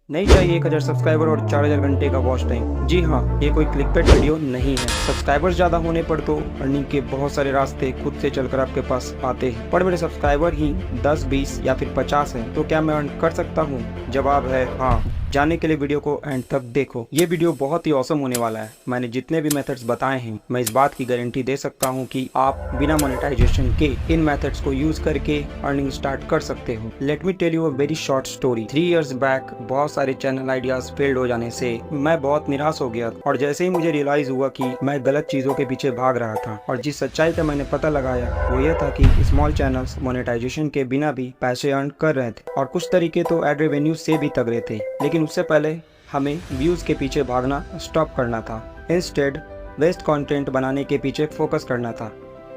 नहीं चाहिए 1000 सब्सक्राइबर और 4000 घंटे का वॉच टाइम। जी हाँ, ये कोई क्लिकबेट वीडियो नहीं है। सब्सक्राइबर्स ज़्यादा होने पर तो अर्निंग के बहुत सारे रास्ते खुद से चलकर आपके पास आते हैं, पर मेरे सब्सक्राइबर ही 10, 20 या फिर 50 हैं, तो क्या मैं अर्न कर सकता हूँ? जवाब है हाँ। जानने के लिए वीडियो को एंड तक देखो। ये वीडियो बहुत ही औसम होने वाला है। मैंने जितने भी मेथड्स बताए हैं, मैं इस बात की गारंटी दे सकता हूँ कि आप बिना मोनेटाइजेशन के इन मेथड्स को यूज करके अर्निंग स्टार्ट कर सकते हो। Let me tell you a very short story. 3 years back बहुत सारे चैनल आइडियाज फेल्ड हो जाने से मैं बहुत निराश हो गया, और जैसे ही मुझे रियलाइज हुआ कि मैं गलत चीजों के पीछे भाग रहा था, और जिस सच्चाई का मैंने पता लगाया वो ये था कि स्मॉल चैनल्स मोनेटाइजेशन के बिना भी पैसे अर्न कर रहे थे, और कुछ तरीके तो एड रेवेन्यू से भी तगड़े थे। लेकिन उससे पहले हमें व्यूज के पीछे भागना स्टॉप करना था। इंस्टेड बेस्ट कंटेंट बनाने के पीछे फोकस करना था,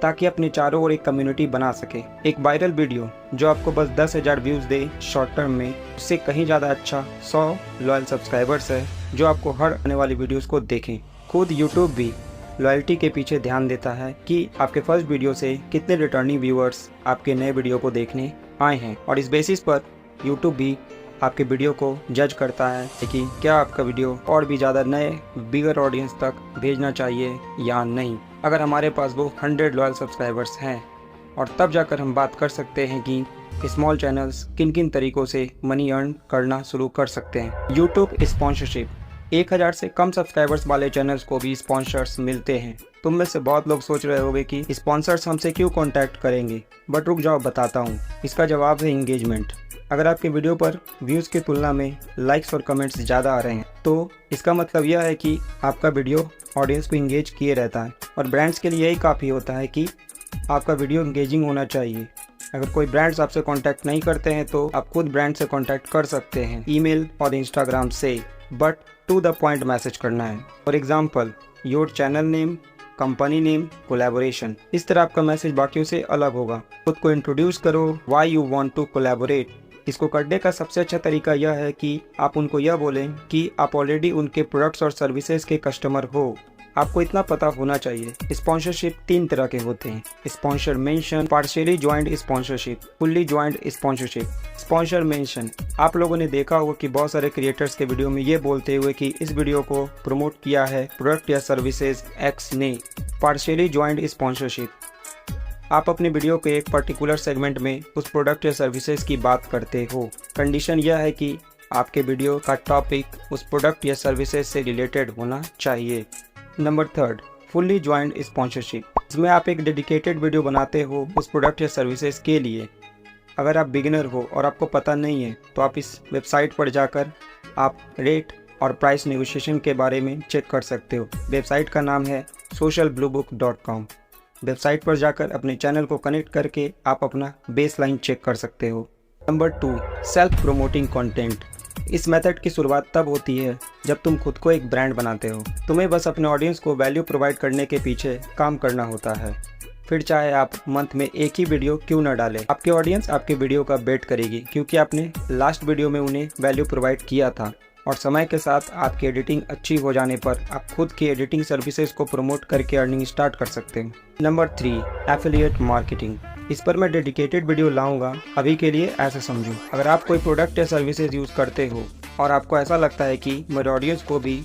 ताकि अपने चारों ओर एक कम्युनिटी बना सके। एक वायरल वीडियो जो आपको बस 10,000 व्यूज दे शॉर्ट टर्म में, उससे कहीं ज़्यादा अच्छा 100 लॉयल सब्सक्राइबर्स है जो आपको हर आने वाली वीडियोस को देखें। खुद यूट्यूब भी लॉयल्टी के पीछे ध्यान देता है कि आपके फर्स्ट वीडियो से कितने रिटर्निंग व्यूअर्स आपके नए वीडियो को देखने आए हैं, और इस बेसिस पर यूट्यूब भी आपके वीडियो को जज करता है कि क्या आपका वीडियो और भी ज़्यादा नए बिगर ऑडियंस तक भेजना चाहिए या नहीं। अगर हमारे पास वो 100 लॉयल सब्सक्राइबर्स हैं, और तब जाकर हम बात कर सकते हैं कि स्मॉल चैनल्स किन किन तरीकों से मनी अर्न करना शुरू कर सकते हैं। YouTube sponsorship. 1000 से कम सब्सक्राइबर्स वाले चैनल्स को भी स्पॉन्सर्स मिलते हैं। तुम में से बहुत लोग सोच रहे होंगे कि स्पॉन्सर्स हमसे क्यों कॉन्टैक्ट करेंगे, बट रुक जाओ, बताता हूँ। इसका जवाब है इंगेजमेंट। अगर आपके वीडियो पर व्यूज़ की तुलना में लाइक्स और कमेंट्स ज़्यादा आ रहे हैं, तो इसका मतलब यह है कि आपका वीडियो ऑडियंस को इंगेज किए रहता है, और ब्रांड्स के लिए यही काफ़ी होता है कि आपका वीडियो इंगेजिंग होना चाहिए। अगर कोई ब्रांड्स आपसे कांटेक्ट नहीं करते हैं तो आप खुद ब्रांड से कांटेक्ट कर सकते हैं, ईमेल और इंस्टाग्राम से, but to the point message करना है। For example, your channel name, company name, collaboration. इस तरह आपका मैसेज बाकियों से अलग होगा। खुद को इंट्रोड्यूस करो, why you want to collaborate. इसको करने का सबसे अच्छा तरीका यह है कि आप उनको यह बोलें कि आप ऑलरेडी उनके प्रोडक्ट्स और सर्विसेज के कस्टमर हो। आपको इतना पता होना चाहिए, स्पॉन्सरशिप 3 तरह के होते हैं: sponsor mention, partially joint sponsorship, fully joint sponsorship. Sponsor mention, आप लोगों ने देखा होगा कि बहुत सारे क्रिएटर्स के वीडियो में ये बोलते हुए कि इस वीडियो को प्रमोट किया है प्रोडक्ट या सर्विसेज एक्स ने। पार्शियली ज्वाइंट स्पॉन्सरशिप, आप अपने वीडियो के एक पर्टिकुलर सेगमेंट में उस प्रोडक्ट या सर्विसेज की बात करते हो। कंडीशन यह है कि आपके वीडियो का टॉपिक उस प्रोडक्ट या सर्विसेज से रिलेटेड होना चाहिए। Number 3, fully joint sponsorship. इसमें आप एक डेडिकेटेड वीडियो बनाते हो उस प्रोडक्ट या सर्विसेज के लिए। अगर आप बिगिनर हो और आपको पता नहीं है, तो आप इस वेबसाइट पर जाकर आप रेट और प्राइस नेगोशिएशन के बारे में चेक कर सकते हो। वेबसाइट का नाम है socialbluebook.com। वेबसाइट पर जाकर अपने चैनल को कनेक्ट करके आप अपना बेसलाइन चेक कर सकते हो। Number 2, self promoting content. इस मेथड की शुरुआत तब होती है जब तुम खुद को एक ब्रांड बनाते हो। तुम्हें बस अपने ऑडियंस को वैल्यू प्रोवाइड करने के पीछे काम करना होता है। फिर चाहे आप मंथ में एक ही वीडियो क्यों न डालें, आपके ऑडियंस आपके वीडियो का वेट करेगी, क्योंकि आपने लास्ट वीडियो में उन्हें वैल्यू प्रोवाइड किया था। और समय के साथ आपकी एडिटिंग अच्छी हो जाने पर आप खुद की एडिटिंग सर्विसेज को प्रमोट करके अर्निंग स्टार्ट कर सकते हैं। Number 3, affiliate marketing. इस पर मैं डेडिकेटेड वीडियो लाऊंगा। अभी के लिए ऐसे समझो, अगर आप कोई प्रोडक्ट या सर्विसेज यूज़ करते हो और आपको ऐसा लगता है कि मेरे ऑडियंस को भी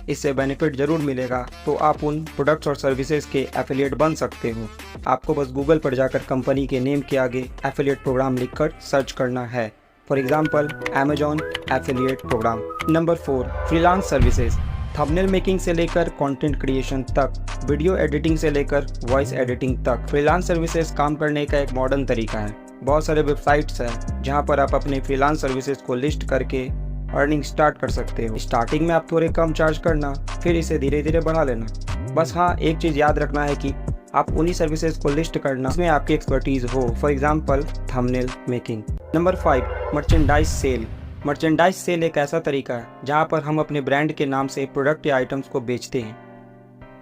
इससे बेनिफिट ज़रूर मिलेगा, तो आप उन प्रोडक्ट्स और सर्विसेज के एफिलिएट बन सकते हो। आपको बस गूगल पर जाकर कंपनी के नेम के आगे एफिलिएट प्रोग्राम लिखकर सर्च करना है। For example, Amazon affiliate program. Number 4, freelance services. Thumbnail making से लेकर कंटेंट क्रिएशन तक, वीडियो एडिटिंग से लेकर वॉइस एडिटिंग तक, फ्रीलांस सर्विसेज काम करने का एक मॉडर्न तरीका है। बहुत सारे वेबसाइट्स हैं जहां पर आप अपने फ्रीलांस सर्विसेज को लिस्ट करके अर्निंग स्टार्ट कर सकते हो। स्टार्टिंग में आप थोड़े कम चार्ज करना, फिर इसे धीरे धीरे बढ़ा लेना। बस हाँ, एक चीज़ याद रखना है कि आप उन्हीं सर्विसेज को लिस्ट करना जिसमें आपकी एक्सपर्टीज हो। For example, thumbnail making. Number 5, merchandise sale. Merchandise sale एक ऐसा तरीका है जहां पर हम अपने ब्रांड के नाम से प्रोडक्ट या आइटम्स को बेचते हैं।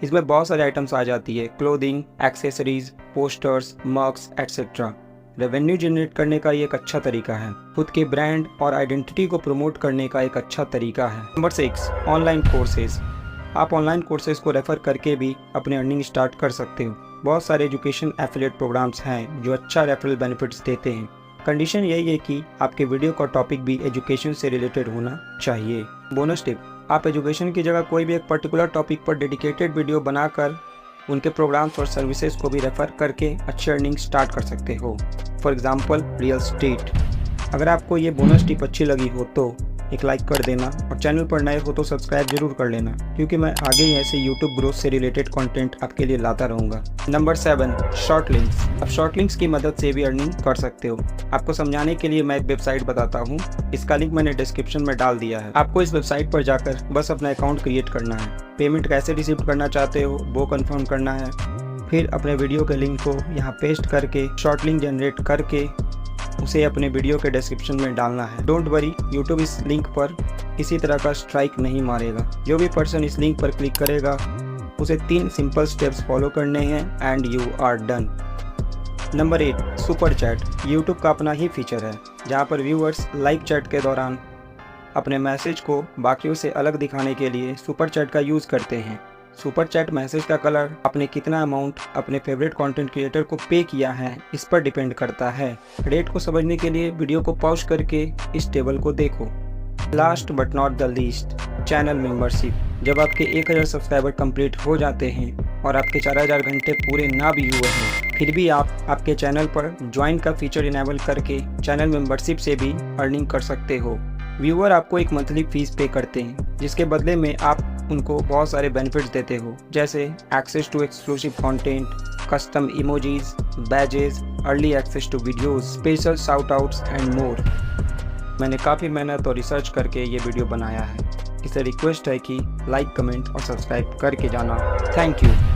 इसमें बहुत सारे आइटम्स आ जाती है: clothing, accessories, posters, mugs etcetera. Revenue generate करने का ये एक अच्छा तरीका है। खुद के ब्रांड और आइडेंटिटी को प्रमोट करने का एक अच्छा तरीका है। Number 6, online courses. आप ऑनलाइन कोर्सेज को रेफर करके भी अपने अर्निंग स्टार्ट कर सकते हो। बहुत सारे एजुकेशन एफिलिएट प्रोग्राम्स हैं जो अच्छा रेफरल बेनिफिट्स देते हैं। कंडीशन यही है कि आपके वीडियो का टॉपिक भी एजुकेशन से रिलेटेड होना चाहिए। बोनस टिप, आप एजुकेशन की जगह कोई भी एक पर्टिकुलर टॉपिक पर डेडिकेटेड वीडियो बनाकर उनके प्रोग्राम्स और सर्विसेज को भी रेफर करके अच्छी अर्निंग स्टार्ट कर सकते हो। For example real estate. अगर आपको ये बोनस टिप अच्छी लगी हो तो एक लाइक कर देना और चैनल पर नए हो तो सब्सक्राइब जरूर कर लेना, क्योंकि मैं आगे ही ऐसे यूट्यूब ग्रोथ से रिलेटेड कंटेंट आपके लिए लाता रहूँगा। Number 7, short links. अब शॉर्ट लिंक्स की मदद से भी अर्निंग कर सकते हो। आपको समझाने के लिए मैं एक वेबसाइट बताता हूँ, इसका लिंक मैंने डिस्क्रिप्शन में डाल दिया है। आपको इस वेबसाइट पर जाकर बस अपना अकाउंट क्रिएट करना है, पेमेंट कैसे रिसीव करना चाहते हो वो कन्फर्म करना है, फिर अपने वीडियो के लिंक को यहाँ पेस्ट करके शॉर्ट लिंक जनरेट करके उसे अपने वीडियो के डिस्क्रिप्शन में डालना है। डोंट वरी, यूट्यूब इस लिंक पर किसी तरह का स्ट्राइक नहीं मारेगा। जो भी पर्सन इस लिंक पर क्लिक करेगा उसे 3 सिंपल स्टेप्स फॉलो करने हैं and you are done. Number 8, super chat. YouTube का अपना ही फीचर है जहां पर व्यूअर्स लाइव चैट के दौरान अपने मैसेज को बाकियों से अलग दिखाने के लिए सुपर चैट का यूज़ करते हैं। सुपर चैट मैसेज का कलर आपने कितना अमाउंट अपने फेवरेट कंटेंट क्रिएटर को पे किया है इस पर डिपेंड करता है। रेट को समझने के लिए वीडियो को पॉज करके इस टेबल को देखो। Last but not the least, channel membership. जब आपके 1000 सब्सक्राइबर कंप्लीट हो जाते हैं और आपके 4000 घंटे पूरे ना भी हुए हैं, फिर भी आप आपके चैनल पर ज्वाइन का फीचर इनेबल करके चैनल मेंबरशिप से भी अर्निंग कर सकते हो। व्यूअर आपको एक मंथली फीस पे करते हैं, जिसके बदले में आप उनको बहुत सारे बेनिफिट्स देते हो, जैसे access to exclusive content, custom emojis, badges, early access to videos, special shout outs and more. मैंने काफ़ी मेहनत और रिसर्च करके ये वीडियो बनाया है, इससे रिक्वेस्ट है कि लाइक, कमेंट और सब्सक्राइब करके जाना। Thank you.